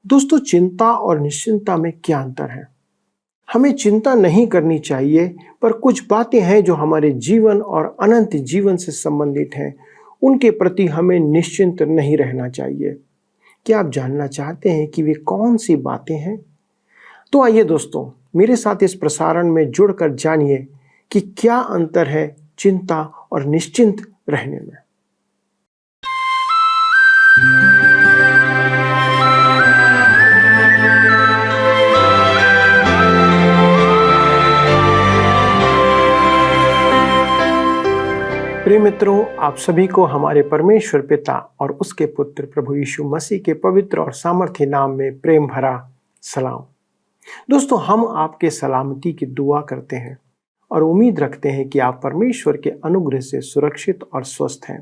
दोस्तों, चिंता और निश्चिंतता में क्या अंतर है? हमें चिंता नहीं करनी चाहिए, पर कुछ बातें हैं जो हमारे जीवन और अनंत जीवन से संबंधित हैं। उनके प्रति हमें निश्चिंत नहीं रहना चाहिए। क्या आप जानना चाहते हैं कि वे कौन सी बातें हैं? तो आइए दोस्तों, मेरे साथ इस प्रसारण में जुड़कर जानिए कि क्या अंतर है चिंता और निश्चिंत रहने में। प्रिय मित्रों, आप सभी को हमारे परमेश्वर पिता और उसके पुत्र प्रभु यीशु मसीह के पवित्र और सामर्थ्य नाम में प्रेम भरा सलाम। दोस्तों, हम आपके सलामती की दुआ करते हैं और उम्मीद रखते हैं कि आप परमेश्वर के अनुग्रह से सुरक्षित और स्वस्थ हैं।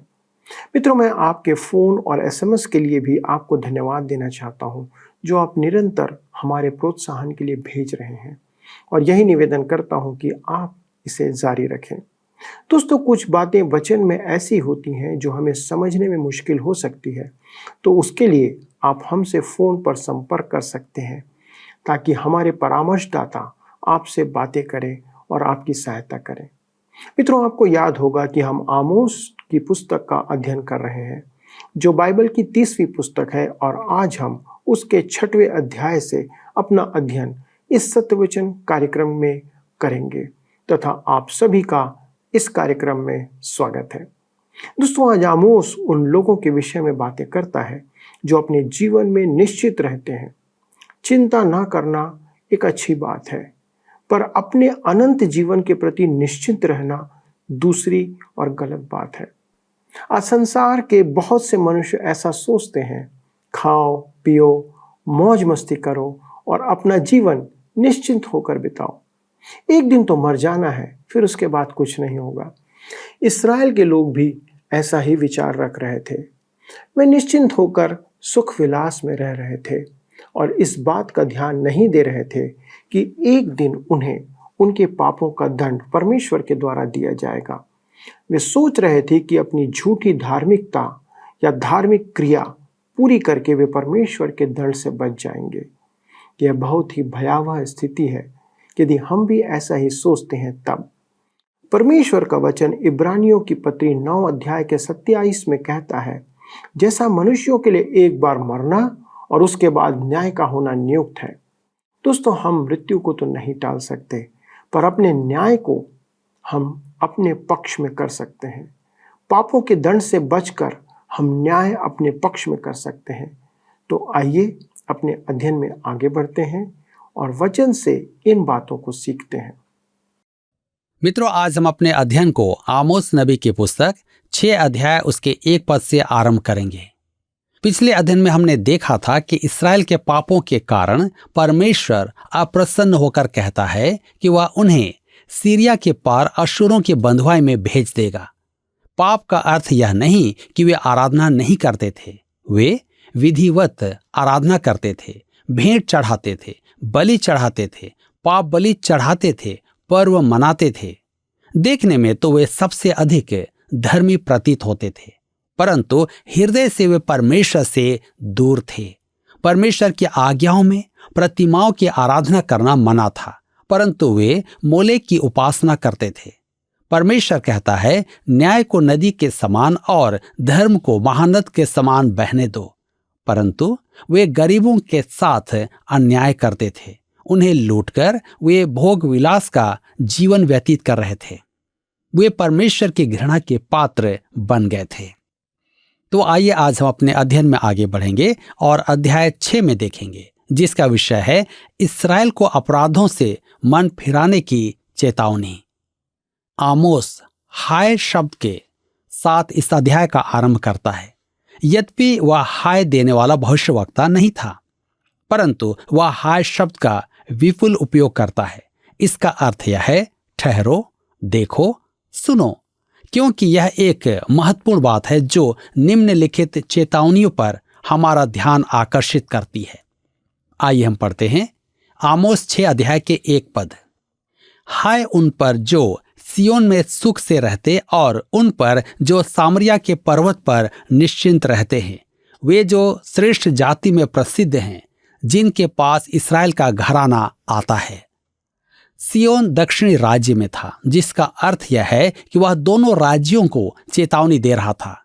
मित्रों, मैं आपके फ़ोन और एसएमएस के लिए भी आपको धन्यवाद देना चाहता हूं, जो आप निरंतर हमारे प्रोत्साहन के लिए भेज रहे हैं, और यही निवेदन करता हूं कि आप इसे जारी रखें। दोस्तों, कुछ बातें वचन में ऐसी होती हैं जो हमें समझने में मुश्किल हो सकती है, तो उसके लिए आप हमसे फ़ोन पर संपर्क कर सकते हैं ताकि हमारे परामर्शदाता आपसे बातें करें और आपकी सहायता करें। मित्रों, आपको याद होगा कि हम आमोस की पुस्तक का अध्ययन कर रहे हैं, जो बाइबल की 30वीं पुस्तक है, और आज हम उसके 6वें अध्याय से अपना अध्ययन इस सत्यवचन कार्यक्रम में करेंगे तथा आप सभी का इस कार्यक्रम में स्वागत है। दोस्तों, आज आमोस उन लोगों के विषय में बातें करता है जो अपने जीवन में निश्चित रहते हैं। चिंता ना करना एक अच्छी बात है, पर अपने अनंत जीवन के प्रति निश्चिंत रहना दूसरी और गलत बात है। आज संसार के बहुत से मनुष्य ऐसा सोचते हैं, खाओ पियो, मौज मस्ती करो और अपना जीवन निश्चिंत होकर बिताओ। एक दिन तो मर जाना है, फिर उसके बाद कुछ नहीं होगा। इस्राएल के लोग भी ऐसा ही विचार रख रहे थे। वे निश्चिंत होकर सुख विलास में रह रहे थे और इस बात का ध्यान नहीं दे रहे थे कि एक दिन उन्हें उनके पापों का दंड परमेश्वर के द्वारा दिया जाएगा। वे सोच रहे थे कि अपनी झूठी धार्मिकता या धार्मिक क्रिया पूरी करके वे परमेश्वर के दंड से बच जाएंगे। यह बहुत ही भयावह स्थिति है यदि हम भी ऐसा ही सोचते हैं। तब परमेश्वर का वचन इब्रानियों की पत्री 9 अध्याय के 27 में कहता है, जैसा मनुष्यों के लिए एक बार मरना और उसके बाद न्याय का होना नियुक्त है। दोस्तों, हम मृत्यु को तो नहीं टाल सकते, पर अपने न्याय को हम अपने पक्ष में कर सकते हैं। पापों के दंड से बचकर हम न्याय अपने पक्ष में कर सकते हैं। तो आइए अपने अध्ययन में आगे बढ़ते हैं और वचन से इन बातों को सीखते हैं। मित्रों, आज हम अपने अध्ययन को आमोस नबी की पुस्तक 6 अध्याय उसके 1 पद से आरंभ करेंगे। पिछले अध्ययन में हमने देखा था कि इस्राएल के पापों के कारण परमेश्वर अप्रसन्न होकर कहता है कि वह उन्हें सीरिया के पार अशूरों की बंधुआई में भेज देगा। पाप का अर्थ यह नहीं कि वे आराधना नहीं करते थे। वे विधिवत आराधना करते थे, भेंट चढ़ाते थे, बलि चढ़ाते थे, पाप बलि चढ़ाते थे, पर्व मनाते थे। देखने में तो वे सबसे अधिक धर्मी प्रतीत होते थे, परंतु हृदय से वे परमेश्वर से दूर थे। परमेश्वर की आज्ञाओं में प्रतिमाओं की आराधना करना मना था, परंतु वे मोलेक की उपासना करते थे। परमेश्वर कहता है, न्याय को नदी के समान और धर्म को महानद के समान बहने दो, परंतु वे गरीबों के साथ अन्याय करते थे। उन्हें लूटकर वे भोग विलास का जीवन व्यतीत कर रहे थे। वे परमेश्वर की घृणा के पात्र बन गए थे। तो आइए आज हम अपने अध्ययन में आगे बढ़ेंगे और अध्याय 6 में देखेंगे, जिसका विषय है इस्राएल को अपराधों से मन फिराने की चेतावनी। आमोस हाय शब्द के साथ इस अध्याय का आरंभ करता है। यद्यपि वह हाय देने वाला भविष्यवक्ता नहीं था, परंतु वह हाय शब्द का विपुल उपयोग करता है। इसका अर्थ यह है, ठहरो, देखो, सुनो, क्योंकि यह एक महत्वपूर्ण बात है जो निम्नलिखित चेतावनियों पर हमारा ध्यान आकर्षित करती है। आइए हम पढ़ते हैं आमोस 6 अध्याय के 1 पद। हाय उन पर जो सियोन में सुख से रहते और उन पर जो सामरिया के पर्वत पर निश्चिंत रहते हैं, वे जो श्रेष्ठ जाति में प्रसिद्ध हैं, जिनके पास इस्राएल का घराना आता है। सियोन दक्षिणी राज्य में था, जिसका अर्थ यह है कि वह दोनों राज्यों को चेतावनी दे रहा था।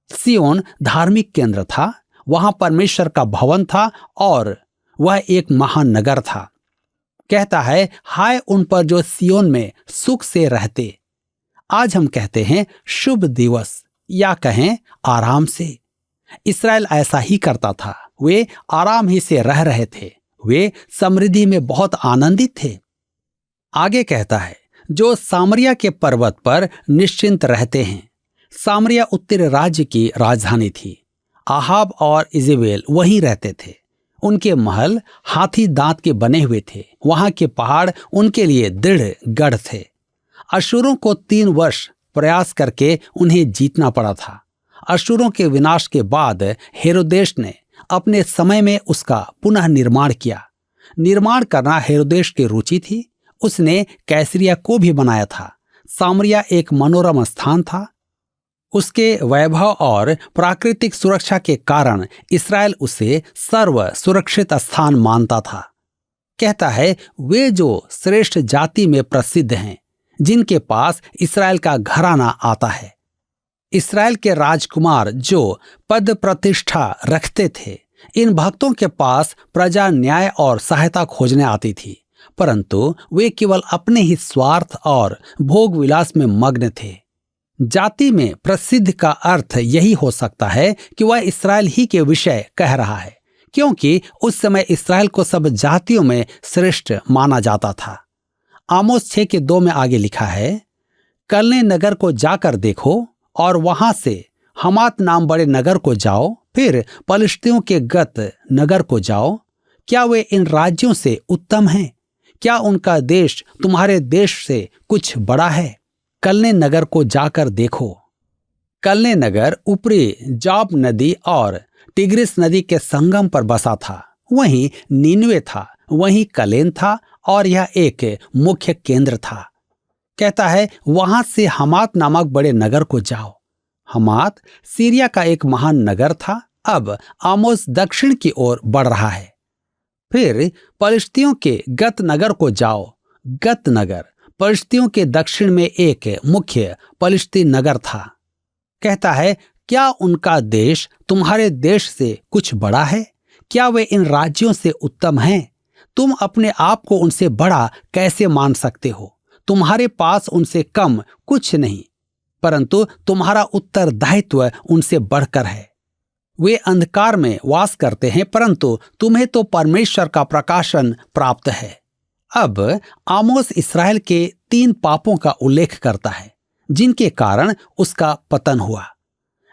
सियोन धार्मिक केंद्र था, वहां परमेश्वर का भवन था और वह एक महान नगर था। कहता है, हाय उन पर जो सियोन में सुख से रहते। आज हम कहते हैं शुभ दिवस या कहें आराम से। इस्राएल ऐसा ही करता था, वे आराम ही से रह रहे थे, वे समृद्धि में बहुत आनंदित थे। आगे कहता है, जो सामरिया के पर्वत पर निश्चिंत रहते हैं। सामरिया उत्तरी राज्य की राजधानी थी। आहाब और इजेबेल वहीं रहते थे। उनके महल हाथी दांत के बने हुए थे। वहां के पहाड़ उनके लिए दृढ़ गढ़ थे। अशूरों को 3 वर्ष प्रयास करके उन्हें जीतना पड़ा था। अशूरों के विनाश के बाद हेरोदेश ने अपने समय में उसका पुनः निर्माण किया। निर्माण करना हेरोदेश की रुचि थी। उसने कैसरिया को भी बनाया था। सामरिया एक मनोरम स्थान था। उसके वैभव और प्राकृतिक सुरक्षा के कारण इस्राएल उसे सर्व सुरक्षित स्थान मानता था। कहता है, वे जो श्रेष्ठ जाति में प्रसिद्ध हैं, जिनके पास इस्राएल का घराना आता है। इस्राएल के राजकुमार जो पद प्रतिष्ठा रखते थे, इन भक्तों के पास प्रजा न्याय और सहायता खोजने आती थी, परंतु वे केवल अपने ही स्वार्थ और भोग विलास में मग्न थे। जाति में प्रसिद्ध का अर्थ यही हो सकता है कि वह इस्राएल ही के विषय कह रहा है, क्योंकि उस समय इस्राएल को सब जातियों में श्रेष्ठ माना जाता था। आमोस 6:2 में आगे लिखा है, कलने नगर को जाकर देखो और वहां से हमात नाम बड़े नगर को जाओ, फिर पलिश्तियों के गत नगर को जाओ। क्या वे इन राज्यों से उत्तम हैं? क्या उनका देश तुम्हारे देश से कुछ बड़ा है? कलने नगर को जाकर देखो। कलने नगर ऊपरी जाब नदी और टिग्रिस नदी के संगम पर बसा था। वहीं नीनवे था, वहीं कलेन था और यह एक मुख्य केंद्र था। कहता है, वहां से हमात नामक बड़े नगर को जाओ। हमात सीरिया का एक महान नगर था। अब आमोस दक्षिण की ओर बढ़ रहा है। फिर पलिश्तियों के गत नगर को जाओ। गत नगर पलिश्तियों के दक्षिण में एक मुख्य पलिश्ती नगर था। कहता है, क्या उनका देश तुम्हारे देश से कुछ बड़ा है? क्या वे इन राज्यों से उत्तम हैं? तुम अपने आप को उनसे बड़ा कैसे मान सकते हो? तुम्हारे पास उनसे कम कुछ नहीं, परंतु तुम्हारा उत्तरदायित्व उनसे बढ़कर है। वे अंधकार में वास करते हैं, परंतु तुम्हें तो परमेश्वर का प्रकाशन प्राप्त है। अब आमोस इस्राएल के 3 पापों का उल्लेख करता है, जिनके कारण उसका पतन हुआ।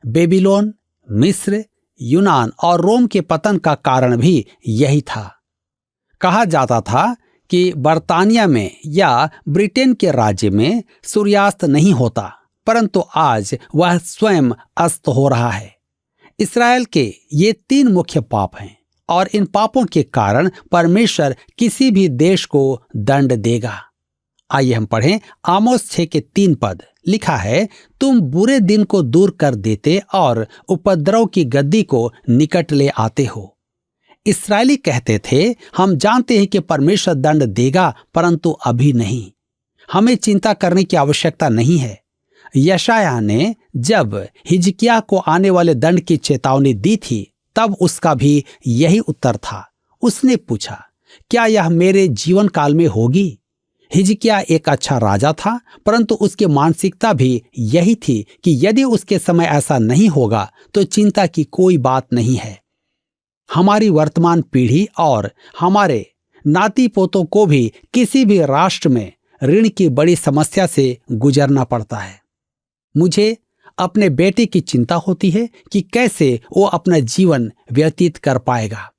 बेबीलोन, मिस्र, यूनान और रोम के पतन का कारण भी यही था। कहा जाता था कि बर्तानिया में या ब्रिटेन के राज्य में सूर्यास्त नहीं होता, परंतु आज वह स्वयं अस्त हो रहा है। इस्राएल के ये 3 मुख्य पाप हैं और इन पापों के कारण परमेश्वर किसी भी देश को दंड देगा। आइए हम पढ़ें आमोस 6:3 पद। लिखा है, तुम बुरे दिन को दूर कर देते और उपद्रव की गद्दी को निकट ले आते हो। इस्राएली कहते थे, हम जानते हैं कि परमेश्वर दंड देगा, परंतु अभी नहीं। हमें चिंता करने की आवश्यकता नहीं है। यशायाह ने जब हिजकिय्याह को आने वाले दंड की चेतावनी दी थी, तब उसका भी यही उत्तर था। उसने पूछा, क्या यह मेरे जीवन काल में होगी? हिजकिय्याह एक अच्छा राजा था, परंतु उसकी मानसिकता भी यही थी कि यदि उसके समय ऐसा नहीं होगा तो चिंता की कोई बात नहीं है। हमारी वर्तमान पीढ़ी और हमारे नाती पोतों को भी किसी भी राष्ट्र में ऋण की बड़ी समस्या से गुजरना पड़ता है। मुझे अपने बेटे की चिंता होती है कि कैसे वो अपना जीवन व्यतीत कर पाएगा,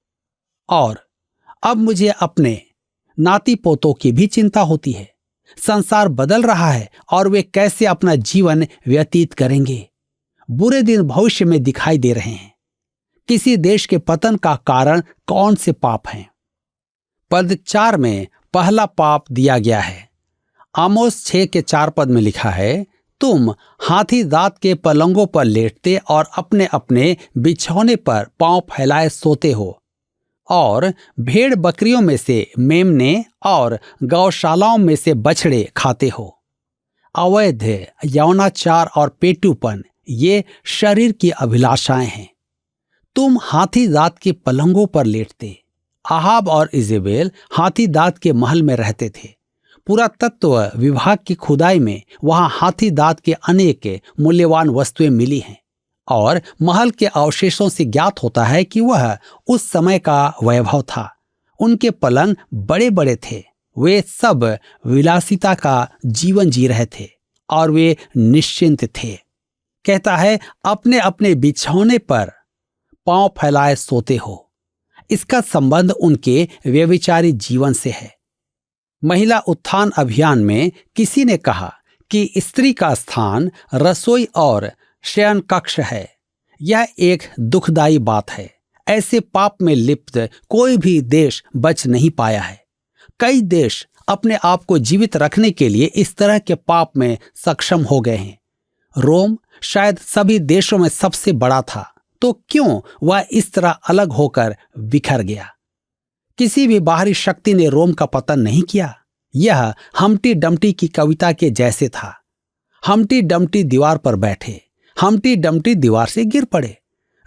और अब मुझे अपने नाती पोतों की भी चिंता होती है। संसार बदल रहा है और वे कैसे अपना जीवन व्यतीत करेंगे। बुरे दिन भविष्य में दिखाई दे रहे हैं। किसी देश के पतन का कारण कौन से पाप हैं? पद 4 में पहला पाप दिया गया है। आमोस 6:4 पद में लिखा है, तुम हाथी दांत के पलंगों पर लेटते और अपने अपने बिछौने पर पांव फैलाए सोते हो। और भेड़ बकरियों में से मेमने और गौशालाओं में से बछड़े खाते हो। अवैध यौनाचार और पेटूपन ये शरीर की अभिलाषाएं हैं। तुम हाथी दांत के पलंगों पर लेटते। आहाब और इजेबेल हाथी दांत के महल में रहते थे। पुरातत्व विभाग की खुदाई में वहां हाथी दांत के अनेक मूल्यवान वस्तुएं मिली हैं और महल के अवशेषों से ज्ञात होता है कि वह उस समय का वैभव था। उनके पलंग बड़े बड़े थे। वे सब विलासिता का जीवन जी रहे थे और वे निश्चिंत थे। कहता है, अपने अपने बिछौने पर पांव फैलाए सोते हो। इसका संबंध उनके व्यभिचारी जीवन से है। महिला उत्थान अभियान में किसी ने कहा कि स्त्री का स्थान रसोई और शयन कक्ष है। यह एक दुखदाई बात है। ऐसे पाप में लिप्त कोई भी देश बच नहीं पाया है। कई देश अपने आप को जीवित रखने के लिए इस तरह के पाप में सक्षम हो गए हैं। रोम शायद सभी देशों में सबसे बड़ा था, तो क्यों वह इस तरह अलग होकर बिखर गया? किसी भी बाहरी शक्ति ने रोम का पतन नहीं किया। यह हम्टी डम्टी की कविता के जैसे था। हम्टी डम्टी दीवार पर बैठे, हम्टी डम्टी दीवार से गिर पड़े।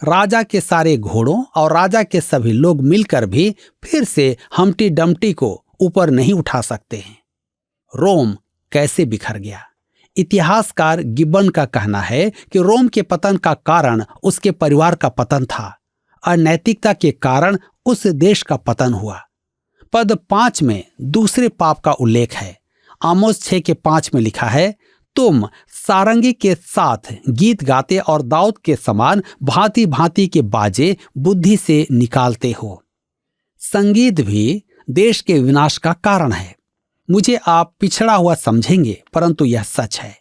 राजा के सारे घोड़ों और राजा के सभी लोग मिलकर भी फिर से हम्टी डम्टी को ऊपर नहीं उठा सकते हैं। रोम कैसे बिखर गया? इतिहासकार गिब्बन का कहना है कि रोम के पतन का कारण उसके परिवार का पतन था। अनैतिकता के कारण उस देश का पतन हुआ। पद 5 में दूसरे पाप का उल्लेख है। आमोस 6:5 में लिखा है, तुम सारंगी के साथ गीत गाते और दाऊद के समान भांति भांति के बाजे बुद्धि से निकालते हो। संगीत भी देश के विनाश का कारण है। मुझे आप पिछड़ा हुआ समझेंगे, परंतु यह सच है।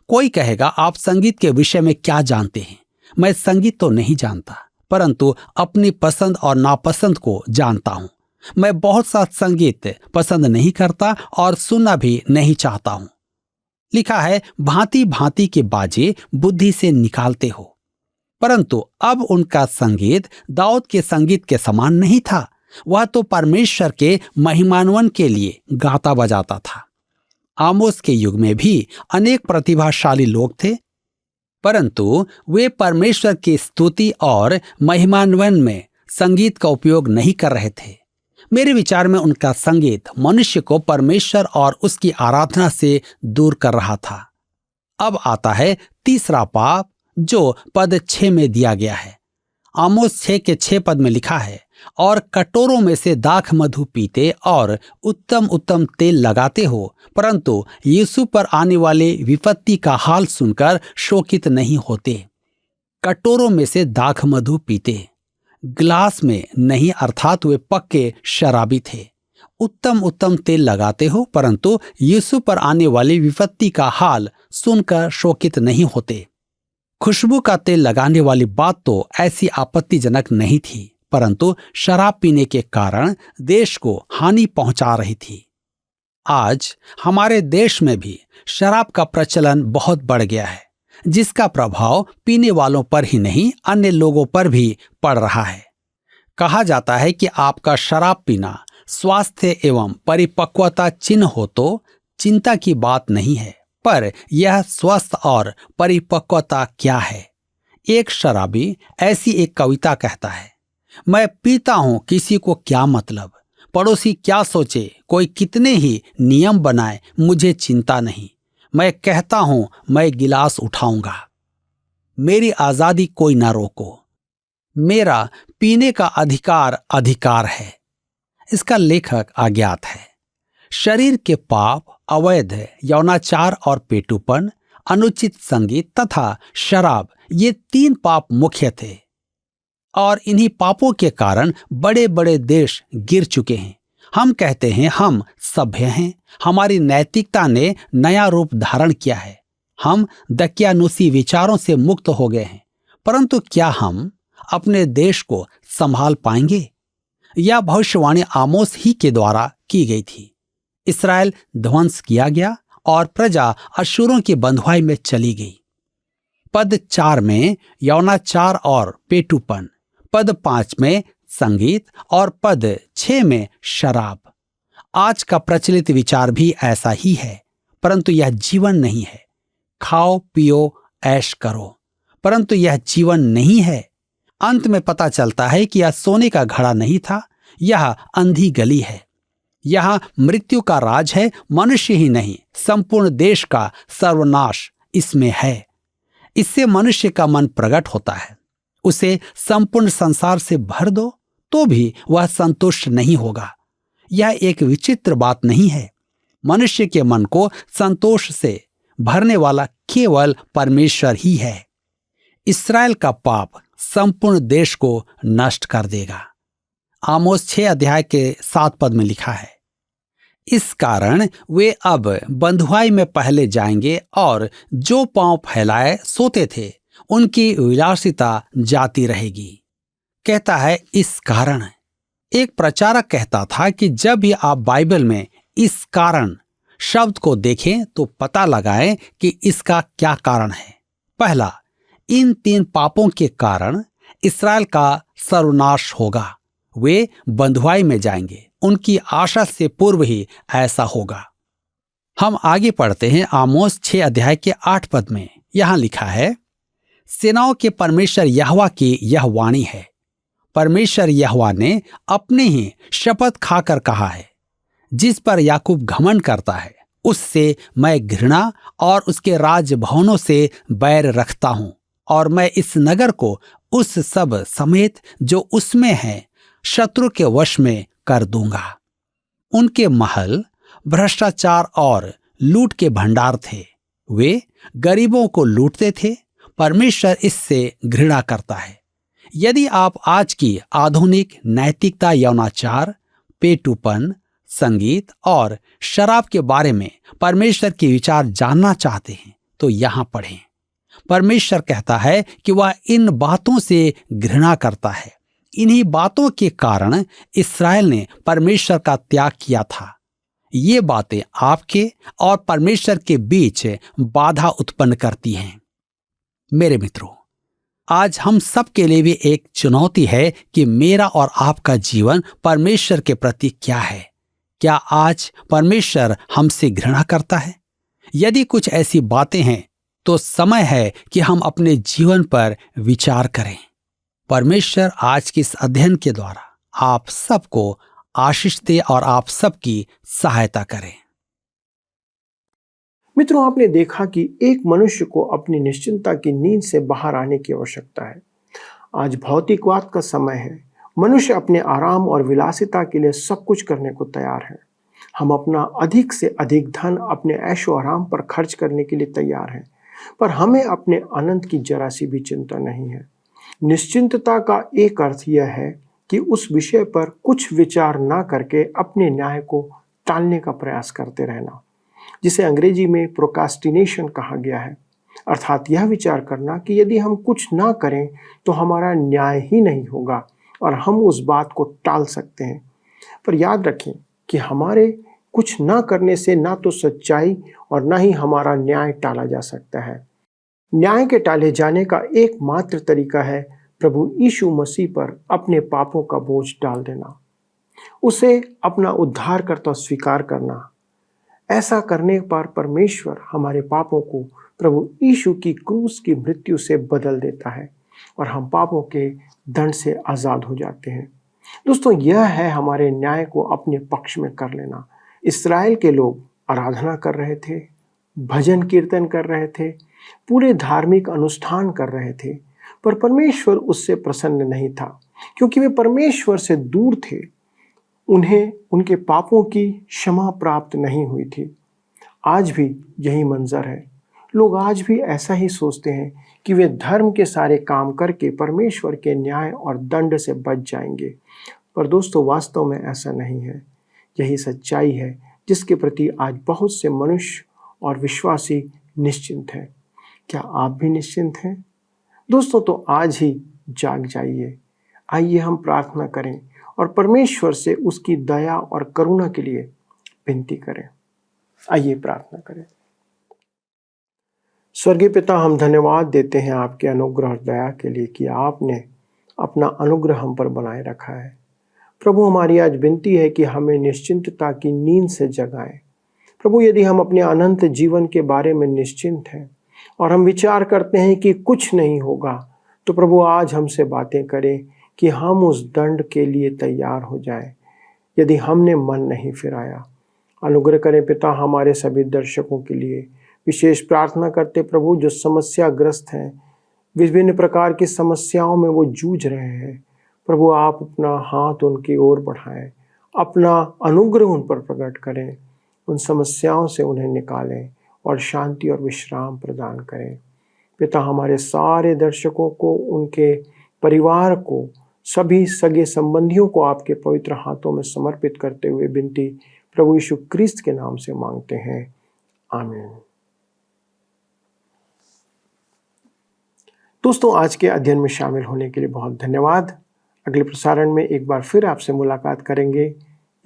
कोई कहेगा, आप संगीत के विषय में क्या जानते हैं? मैं संगीत तो नहीं जानता, परंतु अपनी पसंद और नापसंद को जानता हूं। मैं बहुत सा संगीत पसंद नहीं करता और सुनना भी नहीं चाहता हूं। लिखा है, भांति भांति के बाजे बुद्धि से निकालते हो। परंतु अब उनका संगीत दाऊद के संगीत के समान नहीं था। वह तो परमेश्वर के महिमान्वन के लिए गाता बजाता था। आमोस के युग में भी अनेक प्रतिभाशाली लोग थे, परंतु वे परमेश्वर की स्तुति और महिमान्वन में संगीत का उपयोग नहीं कर रहे थे। मेरे विचार में उनका संगीत मनुष्य को परमेश्वर और उसकी आराधना से दूर कर रहा था। अब आता है तीसरा पाप, जो पद 6 में दिया गया है। आमोस 6:6 पद में लिखा है, और कटोरों में से दाख मधु पीते और उत्तम उत्तम तेल लगाते हो, परंतु यीशु पर आने वाले विपत्ति का हाल सुनकर शोकित नहीं होते। कटोरों में से दाख मधु पीते, गिलास में नहीं, अर्थात वे पक्के शराबी थे। उत्तम उत्तम तेल लगाते हो, परंतु यीशु पर आने वाली विपत्ति का हाल सुनकर शोकित नहीं होते। खुशबू का तेल लगाने वाली बात तो ऐसी आपत्तिजनक नहीं थी, परंतु शराब पीने के कारण देश को हानि पहुंचा रही थी। आज हमारे देश में भी शराब का प्रचलन बहुत बढ़ गया है, जिसका प्रभाव पीने वालों पर ही नहीं, अन्य लोगों पर भी पड़ रहा है। कहा जाता है कि आपका शराब पीना स्वास्थ्य एवं परिपक्वता चिन्ह हो तो चिंता की बात नहीं है, पर यह स्वस्थ और परिपक्वता क्या है? एक शराबी ऐसी एक कविता कहता है, मैं पीता हूं, किसी को क्या मतलब, पड़ोसी क्या सोचे, कोई कितने ही नियम बनाए, मुझे चिंता नहीं, मैं कहता हूं मैं गिलास उठाऊंगा। मेरी आजादी कोई ना रोको, मेरा पीने का अधिकार है। इसका लेखक अज्ञात है। शरीर के पाप, अवैध यौनाचार और पेटूपन, अनुचित संगीत तथा शराब, ये 3 पाप मुख्य थे और इन्हीं पापों के कारण बड़े बड़े देश गिर चुके हैं। हम कहते हैं हम सभ्य हैं, हमारी नैतिकता ने नया रूप धारण किया है, हम दकियानुसी विचारों से मुक्त हो गए हैं, परंतु क्या हम अपने देश को संभाल पाएंगे? यह भविष्यवाणी आमोस ही के द्वारा की गई थी। इस्राएल ध्वंस किया गया और प्रजा अश्शूरों की बंधुआई में चली गई। पद 4 में यौनाचार और पेटूपन, पद 5 में संगीत और पद 6 में शराब। आज का प्रचलित विचार भी ऐसा ही है, परंतु यह जीवन नहीं है। खाओ पियो ऐश करो, परंतु यह जीवन नहीं है। अंत में पता चलता है कि यह सोने का घड़ा नहीं था, यह अंधी गली है। यह मृत्यु का राज है, मनुष्य ही नहीं, संपूर्ण देश का सर्वनाश इसमें है। इससे मनुष्य का मन प्रकट होता है। उसे संपूर्ण संसार से भर दो तो भी वह संतुष्ट नहीं होगा। यह एक विचित्र बात नहीं है। मनुष्य के मन को संतोष से भरने वाला केवल परमेश्वर ही है। इस्राएल का पाप संपूर्ण देश को नष्ट कर देगा। आमोस 6 अध्याय के 7 पद में लिखा है, इस कारण वे अब बंधुआई में पहले जाएंगे और जो पांव फैलाए सोते थे उनकी विलासिता जाती रहेगी। कहता है इस कारण। एक प्रचारक कहता था कि जब भी आप बाइबल में इस कारण शब्द को देखें तो पता लगाएं कि इसका क्या कारण है। पहला, इन 3 पापों के कारण इस्राएल का सर्वनाश होगा। वे बंधुआई में जाएंगे, उनकी आशा से पूर्व ही ऐसा होगा। हम आगे पढ़ते हैं आमोस 6 अध्याय के 8 पद में। यहां लिखा है, सेनाओं के परमेश्वर यहोवा की यह वाणी है। परमेश्वर यहोवा ने अपने ही शपथ खाकर कहा है, जिस पर याकूब घमंड करता है उससे मैं घृणा और उसके राजभवनों से बैर रखता हूं, और मैं इस नगर को उस सब समेत जो उसमें है शत्रु के वश में कर दूंगा। उनके महल भ्रष्टाचार और लूट के भंडार थे। वे गरीबों को लूटते थे। परमेश्वर इससे घृणा करता है। यदि आप आज की आधुनिक नैतिकता, यौनाचार, पेटूपन, संगीत और शराब के बारे में परमेश्वर के विचार जानना चाहते हैं तो यहां पढ़ें। परमेश्वर कहता है कि वह इन बातों से घृणा करता है। इन्हीं बातों के कारण इस्राएल ने परमेश्वर का त्याग किया था। ये बातें आपके और परमेश्वर के बीच बाधा उत्पन्न करती हैं। मेरे मित्रों, आज हम सब के लिए भी एक चुनौती है कि मेरा और आपका जीवन परमेश्वर के प्रति क्या है। क्या आज परमेश्वर हमसे घृणा करता है? यदि कुछ ऐसी बातें हैं तो समय है कि हम अपने जीवन पर विचार करें। परमेश्वर आज के इस अध्ययन के द्वारा आप सबको आशीष दे और आप सबकी सहायता करें। मित्रों, आपने देखा कि एक मनुष्य को अपनी निश्चिंतता की नींद से बाहर आने की आवश्यकता है। आज भौतिकवाद का समय है। मनुष्य अपने आराम और विलासिता के लिए सब कुछ करने को तैयार है। हम अपना अधिक से अधिक धन अपने ऐशो आराम पर खर्च करने के लिए तैयार हैं, पर हमें अपने अनंत की जरा सी भी चिंता नहीं है। निश्चिंतता का एक अर्थ यह है कि उस विषय पर कुछ विचार ना करके अपने न्याय को टालने का प्रयास करते रहना, जिसे अंग्रेजी में प्रोकास्टिनेशन कहा गया है। अर्थात यह विचार करना कि यदि हम कुछ ना करें तो हमारा न्याय ही नहीं होगा और हम उस बात को टाल सकते हैं। पर याद रखें कि हमारे कुछ ना करने से ना तो सच्चाई और ना ही हमारा न्याय टाला जा सकता है। न्याय के टाले जाने का एकमात्र तरीका है प्रभु यीशु मसीह पर अपने पापों का बोझ डाल देना, उसे अपना उद्धारकर्ता स्वीकार करना। ऐसा करने पर परमेश्वर हमारे पापों को प्रभु यीशु की क्रूस की मृत्यु से बदल देता है और हम पापों के दंड से आज़ाद हो जाते हैं। दोस्तों, यह है हमारे न्याय को अपने पक्ष में कर लेना। इस्राएल के लोग आराधना कर रहे थे, भजन कीर्तन कर रहे थे, पूरे धार्मिक अनुष्ठान कर रहे थे, पर परमेश्वर उससे प्रसन्न नहीं था क्योंकि वे परमेश्वर से दूर थे। उन्हें उनके पापों की क्षमा प्राप्त नहीं हुई थी। आज भी यही मंजर है। लोग आज भी ऐसा ही सोचते हैं कि वे धर्म के सारे काम करके परमेश्वर के न्याय और दंड से बच जाएंगे, पर दोस्तों वास्तव में ऐसा नहीं है। यही सच्चाई है जिसके प्रति आज बहुत से मनुष्य और विश्वासी निश्चिंत हैं। क्या आप भी निश्चिंत हैं? दोस्तों, तो आज ही जाग जाइए। आइए हम प्रार्थना करें और परमेश्वर से उसकी दया और करुणा के लिए विनती करें। आइए प्रार्थना करें। स्वर्गीय पिता, हम धन्यवाद देते हैं आपके अनुग्रह और दया के लिए कि आपने अपना अनुग्रह हम पर बनाए रखा है। प्रभु, हमारी आज विनती है कि हमें निश्चिंतता की नींद से जगाएं। प्रभु, यदि हम अपने अनंत जीवन के बारे में निश्चिंत हैं और हम विचार करते हैं कि कुछ नहीं होगा, तो प्रभु आज हमसे बातें करें कि हम उस दंड के लिए तैयार हो जाएं यदि हमने मन नहीं फिराया। अनुग्रह करें पिता, हमारे सभी दर्शकों के लिए विशेष प्रार्थना करते प्रभु, जो समस्याग्रस्त हैं, विभिन्न प्रकार की समस्याओं में वो जूझ रहे हैं। प्रभु, आप अपना हाथ उनकी ओर बढ़ाएं, अपना अनुग्रह उन पर प्रकट करें, उन समस्याओं से उन्हें निकालें और शांति और विश्राम प्रदान करें। पिता, हमारे सारे दर्शकों को, उनके परिवार को, सभी सगे संबंधियों को आपके पवित्र हाथों में समर्पित करते हुए विनती प्रभु यीशु क्रिस्त के नाम से मांगते हैं, आमीन। दोस्तों, आज के अध्ययन में शामिल होने के लिए बहुत धन्यवाद। अगले प्रसारण में एक बार फिर आपसे मुलाकात करेंगे,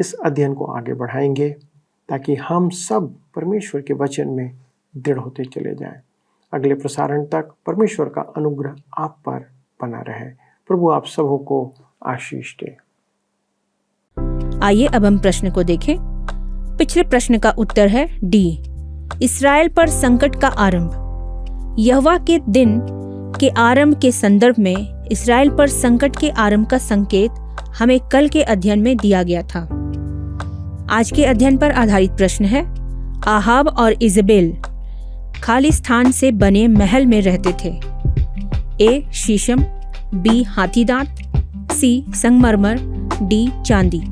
इस अध्ययन को आगे बढ़ाएंगे ताकि हम सब परमेश्वर के वचन में दृढ़ होते चले जाएं। अगले प्रसारण तक परमेश्वर का अनुग्रह आप पर बना रहे। प्रभु आप सबों को आशीष दे। आइए अब हम प्रश्न को देखें। पिछले प्रश्न का उत्तर है डी, इस्राएल पर संकट का आरंभ। यहोवा के दिन के आरंभ के संदर्भ में इस्राएल पर संकट के आरंभ का संकेत हमें कल के अध्ययन में दिया गया था। आज के अध्ययन पर आधारित प्रश्न है, आहाब और इजबेल खाली स्थान से बने महल में रहते थे। ए शीशम, बी हाथीदांत, सी संगमरमर, डी चांदी।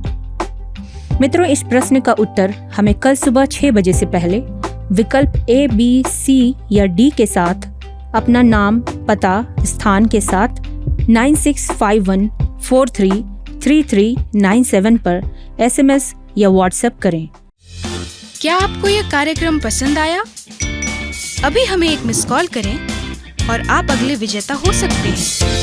मित्रों, इस प्रश्न का उत्तर हमें कल सुबह 6 बजे से पहले विकल्प ए, बी, सी या डी के साथ अपना नाम, पता, स्थान के साथ 9651433397 पर SMS या WhatsApp करें। क्या आपको यह कार्यक्रम पसंद आया? अभी हमें एक मिस कॉल करें और आप अगले विजेता हो सकते हैं।